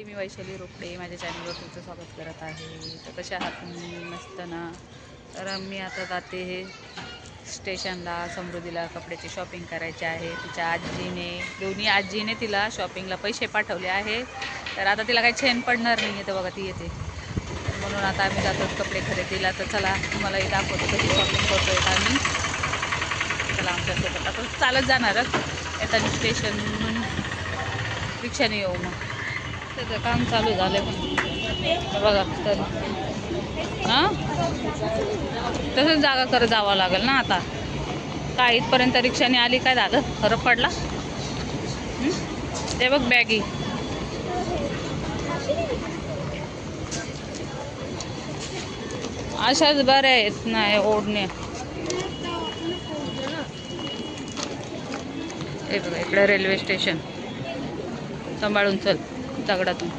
मी वैशाली रोपडे माझ्या चॅनलवर तुमचं स्वागत करत आहे. तर कशा आहात तुम्ही? मस्त ना. तर मी आता जाते हे स्टेशनला, समृद्धीला कपड्याची शॉपिंग करायची आहे. तिच्या दोन्ही आजीने तिला शॉपिंगला पैसे पाठवले आहे. तर आता तिला काही चैन पडणार नाही आहे. तर बघा ती येते, म्हणून आता आम्ही जातो कपडे खरेदीला. तर चला तुम्हालाही दाखवतो कशी शॉपिंग करतो आहे आम्ही. चला आमच्यासोबत आता चालत जाणारच येताना स्टेशनहून रिक्षाने येऊ. मग त्याचं काम चालू झालं पण बघा. तर हां तसंच जागा करत जावं लागेल ना. आता काय इथपर्यंत रिक्षाने आली, काय झालं, फरक पडला? ते बघ बॅगी अशाच बऱ्या आहेत नाही ओढणे. हे बघा इकडे रेल्वे स्टेशन. सांभाळून चल, दगडातून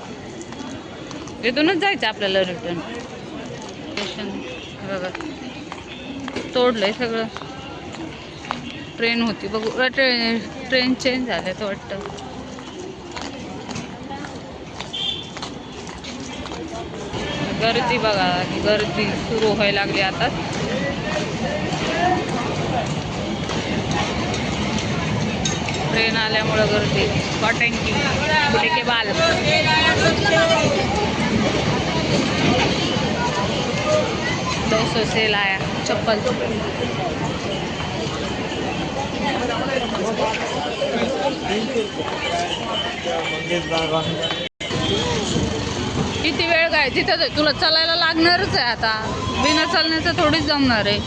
इथूनच जायचं आपल्याला रिटर्न. स्टेशन बघा तोडलंय सगळं. ट्रेन होती बघू, ट्रेन चेंज झाल्याचं वाटतं. गर्दी बघा, गर्दी सुरू व्हायला लागली आता. ट्रेन आल्यामुळं गर्दी. कॉटन की बुढ़े के बाल 200 से लाया चप्पल. किती वेळ काय तिथं? तुला चालायला लागणारच आहे आता. बिना चालण्याचं थोडीच जमणार आहे.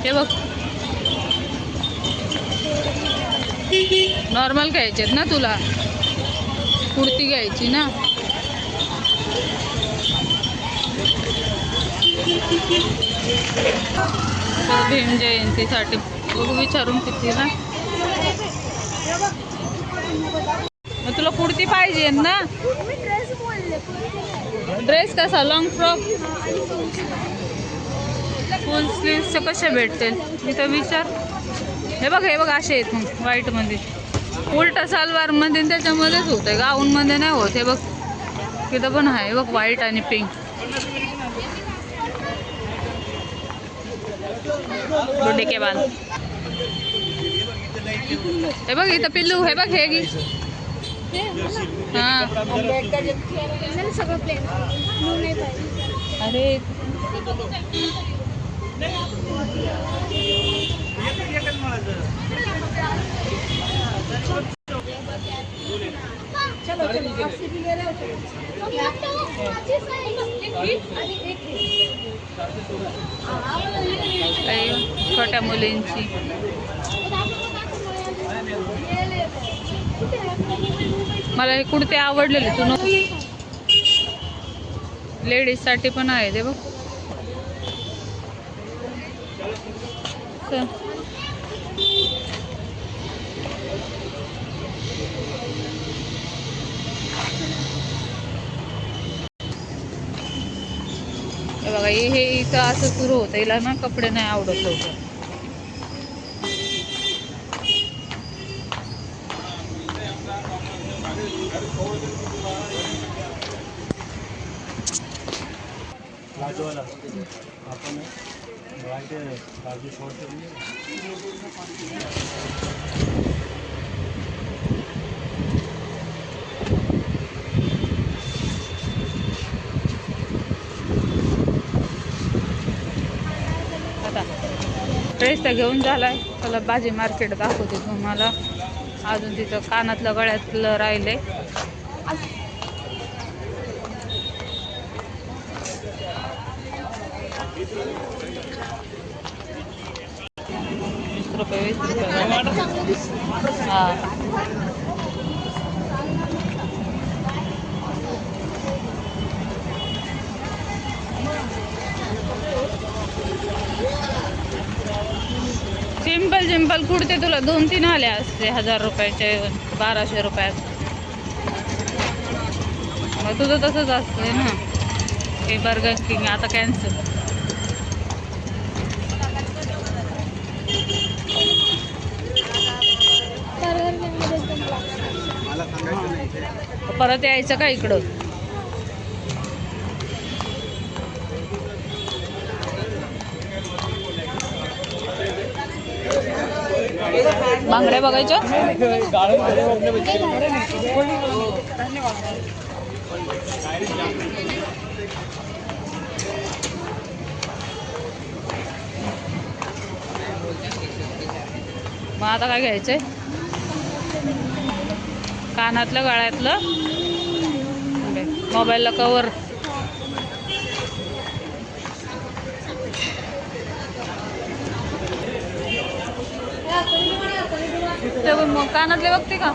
हे बघ नॉर्मल घ्यायचेत ना तुला? कुर्ती घ्यायची ना. भीम जयंतीसाठी बघू विचारून किती ना. मग तुला कुर्ती पाहिजे ना? ड्रेस कसा? लॉंग फ्रॉक फुल स्लीव्सचे कसे भेटतील मी तर विचार. हे बघ असे आहेत व्हाईट मध्ये. उलटा सलवार मध्ये त्याच्यामध्येच होत आहे, गाऊन मध्ये नाही होत. हे बघ तिथं पण आहे बघ व्हाईट आणि पिंक. बुड्ढे के बाल. हे बघ इथं पिल्लू. हे बघ हे गी. हां अरे छोट्या मुलींची. मला हे कुर्ते आवडलेले. तू नको? लेडीज साठी पण आहे ते बघ. बघा हे इथं असं सुरू होतं. हिला ना कपडे नाही आवडत लवकर. ड्रेस तर घेऊन झालाय. त्याला भाजी मार्केट दाखवते तुम्हाला. अजून तिथं कानातलं गळ्यातलं राहिले. 20 रुपये 20 रुपये. हां सिंपल कुर्ते तुला 2-3 आले असते 1000 रुपयाचे 1200 रुपयात. मग तुझं तसंच असतंय ना. हे बर्गर किंग आता कॅन्सल. परत यायचं का इकडं? बांगड्या बघायच्या. मग आता काय घ्यायचंय? कानातलं, गळ्यातलं, मोबाईलला कवर. मग कानातले बघते का?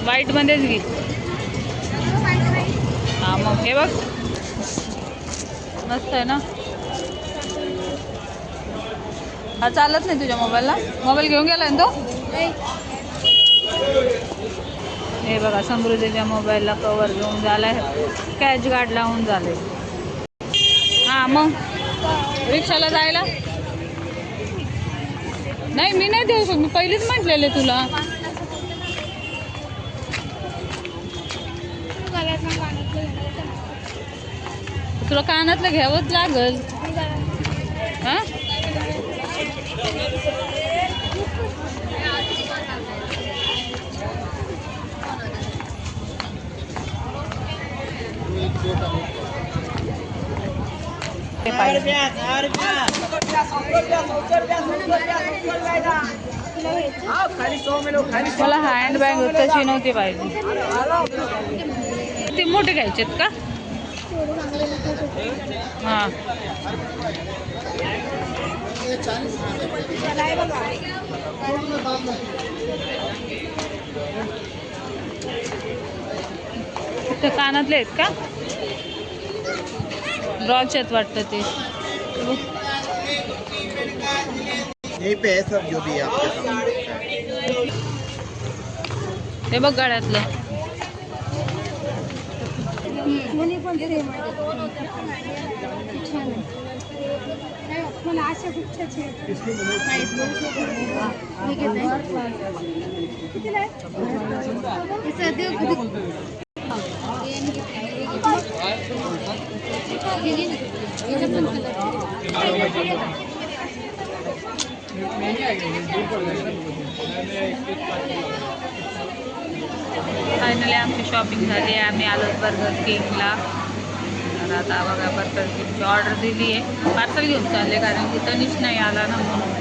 वाईट मध्येच घे. हा मग हे बघ, मस्त आहे ना. हा चालत नाही तुझ्या मोबाईलला? मोबाईल घेऊन गेलाय ना तो? हे बघा, समृद्धीच्या मोबाईलला कवर घेऊन झालाय, कॅच गार्ड लावून झालंय. हा मग रिक्षाला जायला नाही, मी नाही देऊ शकत. मी पहिलीच म्हटलेले तुला. तुला कानातलं घ्यावंच लागल. हा मला हँडबॅग तशी नव्हती पाहिजे. ते मोठे घ्यायचेत का? हां ते कानातले आहेत का? ब्रॉच आहेत वाटतं ते. यहीं पे है सब जो भी है आपके सामने। हे बघ गळ्यातलं. फायनली आमची शॉपिंग झाली आहे. आम्ही आलो बर्गर किंगला. तर आता बघा, बर्गर किंगची ऑर्डर दिली आहे. पार्सल घेऊन चालले, कारण की तनिष नाही आला ना म्हणून.